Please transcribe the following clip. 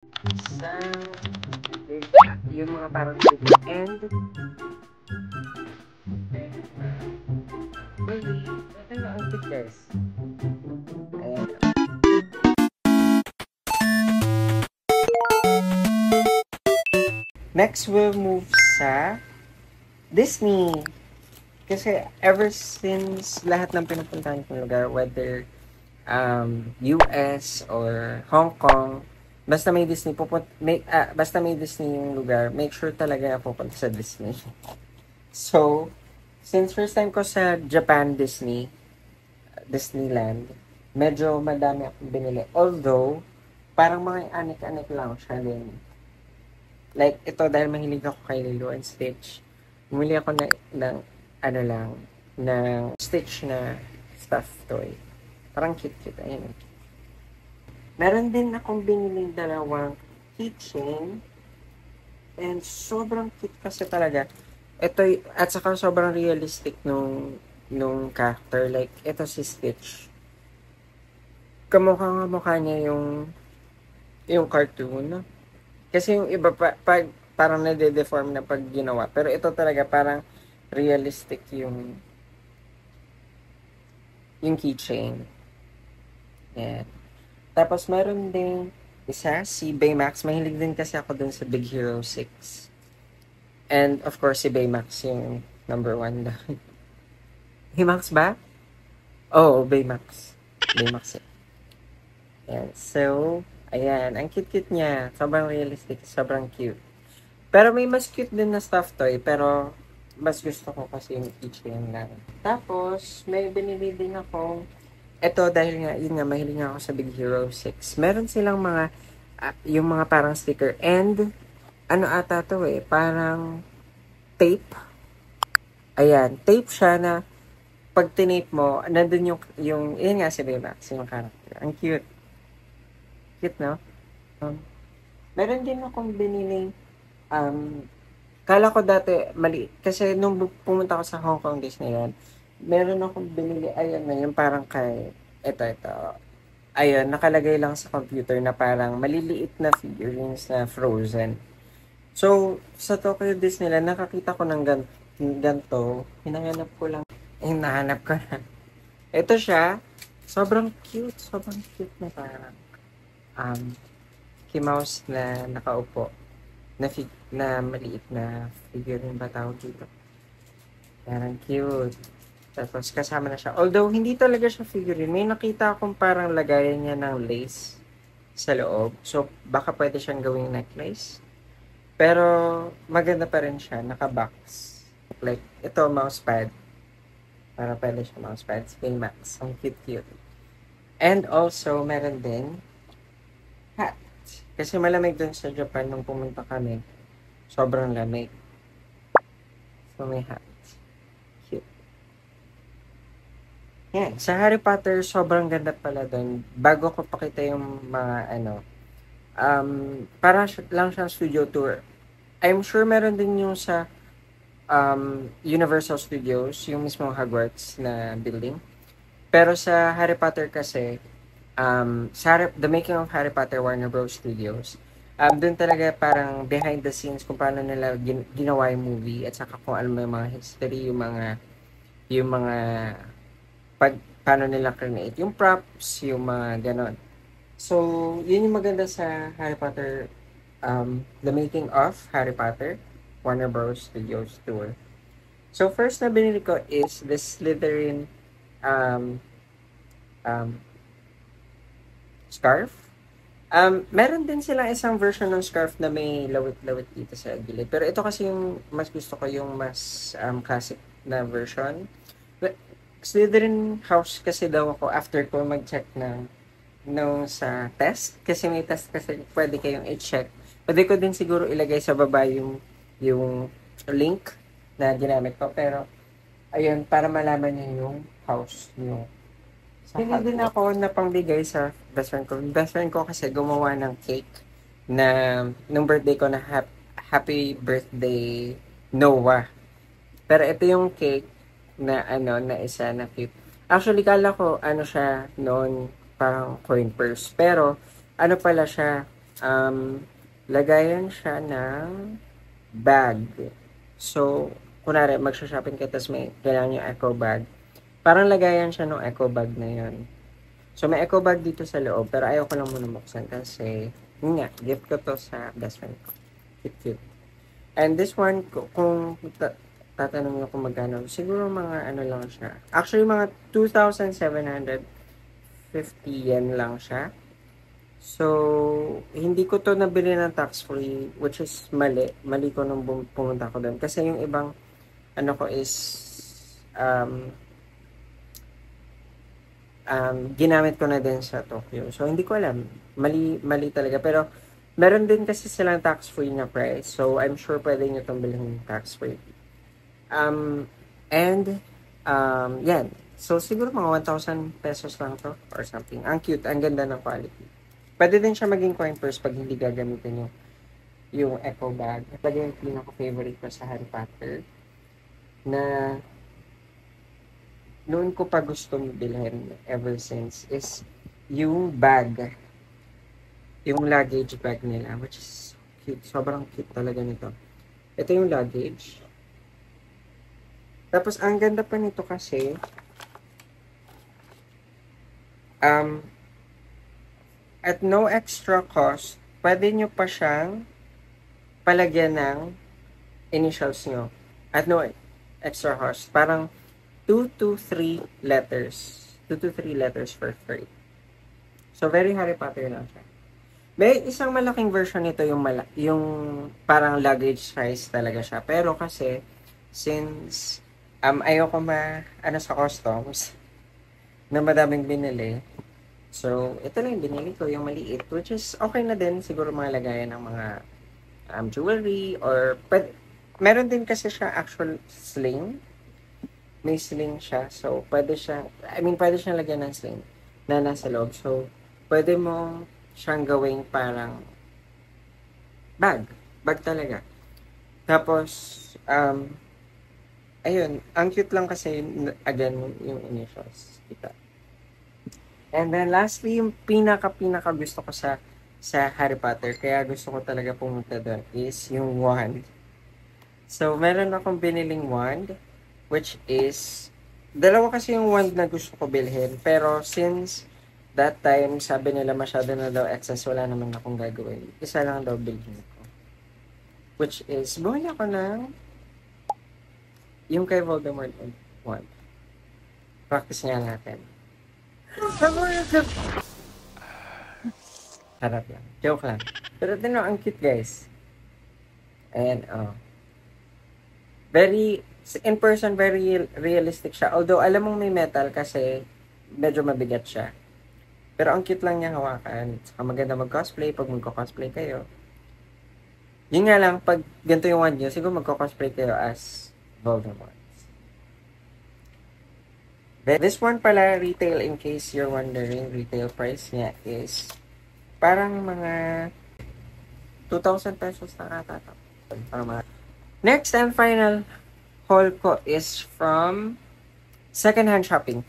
Sa yung mga parang and really, ano ang thickness? Ayan. Next, we'll move sa Disney. Kasi ever since lahat ng pinupuntahan kong lugar, whether US or Hong Kong, basta may Disney basta may Disney yung lugar, make sure talaga na pupunta sa Disney. So, since first time ko sa Japan Disneyland, medyo madami akong binili. Although, parang mga anik-anik lang siya din. Like, ito dahil mahilig ako kay Lilo and Stitch, bumili ako ng ano lang, ng Stitch na stuffed toy. Parang cute-cute. Ayun. Meron din akong biniling dalawang keychain. And sobrang cute kasi talaga. Ito, at saka sobrang realistic nung character. Like, ito si Stitch. Kamukha niya yung cartoon. Kasi yung iba parang nade-deform na pag ginawa. Pero ito talaga parang realistic yung keychain. Yan. Tapos meron din isa, si Baymax. Mahilig din kasi ako dun sa Big Hero 6. And of course, si Baymax yung number 1 daw. Baymax ba? Oo, Baymax. Baymax eh. Yan. So, ayan. Ang cute-cute niya. Sobrang realistic. Sobrang cute. Pero may mas cute din na stuffed toy. Pero, mas gusto ko kasi yung keychain lang. Tapos, may binili din ako. Ito, dahil nga, yun nga, mahilig nga ako sa Big Hero 6. Meron silang mga, yung mga parang sticker. And, ano ata to eh, parang tape. Ayan, tape siya na pag tinape mo, nandun yun nga si Baymax, yung character. Ang cute. Cute, no? Meron din akong biniling, kala ko dati, mali, kasi nung pumunta ako sa Hong Kong Disneyland, meron akong binili, ayun na, yung parang ito. Ayun, nakalagay lang sa computer na parang maliliit na figurines na Frozen. So, sa Tokyo Disneyland, nakakita ko ng ganito. Hinahanap ko lang. Hinahanap ko na. Ito siya. Sobrang cute na parang Mickey Mouse na nakaupo. Na maliit na figurine ba tawag dito. Parang cute. Tapos kasama na siya. Although, hindi talaga siya figurine. May nakita akong parang lagayan niya ng lace sa loob. So, baka pwede siyang gawing necklace. Pero, maganda pa rin siya. Naka-box. Like, ito, mousepad. Para pwede siya mousepad. Baymax. Ang cute-cute. And also, meron din hat. Kasi malamig dun sa Japan nung pumunta kami. Sobrang lamig. So, may hat. Cute. Yan. Sa Harry Potter, sobrang ganda pala dun. Bago ko pakita yung mga para lang siyang studio tour. I'm sure meron din yung sa Universal Studios, yung mismong Hogwarts na building. Pero sa Harry Potter kasi, The Making of Harry Potter Warner Bros. Studios, dun talaga parang behind the scenes kung paano nila ginawa yung movie at saka kung ano yung mga history, yung mga paano nila create yung props, yung mga ganon. So, yun yung maganda sa Harry Potter, The Making of Harry Potter, Warner Bros. Studios Tour. So, first na binili ko is the Slytherin scarf. Meron din silang isang version ng scarf na may lawit-lawit dito sa gilid. Pero ito kasi yung mas gusto ko, yung mas classic na version. Slytherin house kasi daw ako after ko mag-check nung sa test. Kasi may test kasi pwede kayong i-check. Pwede ko din siguro ilagay sa baba yung link na ginamit ko. Pero, ayun, para malaman niyo yung house niyo. Hindi din ako na pangbigay sa best friend ko. Best friend ko kasi gumawa ng cake na nung birthday ko na happy birthday Noah. Pero ito yung cake na na isa na cute. Actually, kala ko siya noon parang coin purse. Pero, pala siya, lagayan siya ng bag. So, kunwari, magsha-shopping ka, tapos may kailangan yung eco bag. Parang lagayan siya ng eco bag na yun. So, may eco bag dito sa loob, pero ayaw ko lang muna buksan kasi, yun nga, gift ko to sa best friend ko. Cute. And this one, kung tatanong nyo kung magkano, siguro mga ano lang siya. Actually, mga 2,750 yen lang siya. So, hindi ko to nabili ng tax-free, which is mali. Mali ko nung pumunta ko doon. Kasi yung ibang, ano ko is, ginamit ko na din sa Tokyo. So, hindi ko alam. Mali talaga. Pero, meron din kasi silang tax-free na price. So, I'm sure pwede nyo itong bilhin tax-free. Yan. So, siguro mga 1,000 pesos lang to or something. Ang cute. Ang ganda ng quality. Pwede din siya maging coin purse pag hindi gagamitin yung eco bag. Ito yung pinaka-favorite ko sa Harry Potter na noon ko pa gustong bilhin ever since is yung bag. Yung luggage bag nila, which is cute. Sobrang cute talaga nito. Ito yung luggage. Tapos, ang ganda pa nito kasi, at no extra cost, pwede nyo pa siyang palagyan ng initials nyo. At no extra cost. Parang 2 to 3 letters. 2 to 3 letters for free. So, very Harry Potter lang siya. May isang malaking version nito yung parang luggage size talaga siya. Pero kasi, since ayoko sa customs na madaming binili, so, ito lang yung binili ko, yung maliit, which is okay na din, siguro mga lagayan ng mga jewelry, or, meron din kasi siya actual sling. May sling siya, so, pwede siyang lagyan ng sling na nasa loob. So, pwede mo siyang gawing parang bag talaga. Tapos, ayun, ang cute lang kasi, again, yung initials, kita. And then lastly, yung pinaka gusto ko sa Harry Potter, kaya gusto ko talaga pumunta doon, is yung wand. So, meron akong biniling wand, which is, dalawa kasi yung wand na gusto ko bilhin, pero since that time, sabi nila masyado na daw excess, wala naman akong gagawin. Isa lang daw bilhin ko. Which is, bumili ako ng yung kay Voldemort wand. Practice nga natin. Harap lang. Joke lang. Pero tino, ang cute guys. Ayan, very, in person, very realistic siya. Although, alam mong may metal kasi medyo mabigat siya. Pero ang cute lang niya hawakan. Saka maganda mag-cosplay pag magko-cosplay kayo. Yun nga lang, pag ganito yung wand nyo, siguro magko-cosplay kayo as Voldemort. This one pala, retail, in case you're wondering, retail price niya is parang mga 2,000 pesos na ata. Next and final haul ko is from secondhand shopping.